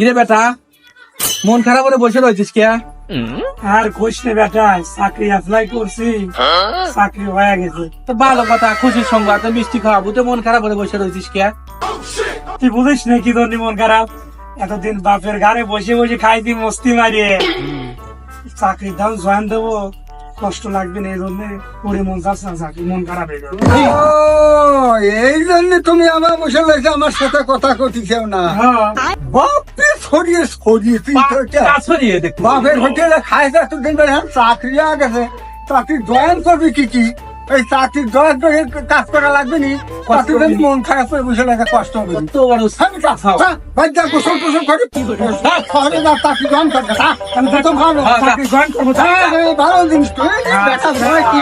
কিরে বেটা, মন খারাপ করে বসে রয়েছিস কে? আর কোশ নে বেটা, চাকরি অ্যাপ্লাই করছি, চাকরি হয়ে গেছে। তো ভালো কথা, খুশির সংবাদ, মিষ্টি খাওয়াবো, তো মন খারাপ করে বসে রয়েছিস কে? তুই বুঝিস না কি ধরনের মন খারাপ? এতদিন বাপের ঘরে বসে বসে খাইতি মস্তি মারিয়ে চাকরির দাম জয়েন দেবো, কষ্ট লাগবে না, এই জন্য পরে মন চাচ্ছে না, চাকরি মন খারাপ হয়ে যাবে। এই জন্য তুমি আমার বসে লাগছে, আমার সাথে কথা কতিছেও না। হ্যাঁ, বাপে ছড়িয়ে ছড়িয়ে তুই তো এটা ছড়িয়ে দেখ, বাপের হোটেলে খাইছে এতদিন ধরে, এখন চাকরি আ গেছে, চাকরি জয়েন করবি কি এই চাকরি জয়েন করে কাজ করা লাগবে নি? কতদিন মন খারাপ করে বসে লাগে, কষ্ট হবে। তো বড় গোসল টোসল করে শহরে যা, চাকরি জয়েন করবে। আমি প্রথম খাবো চাকরি জয়েন করবো। ভালো জিনিস তো, দেখা যায় কি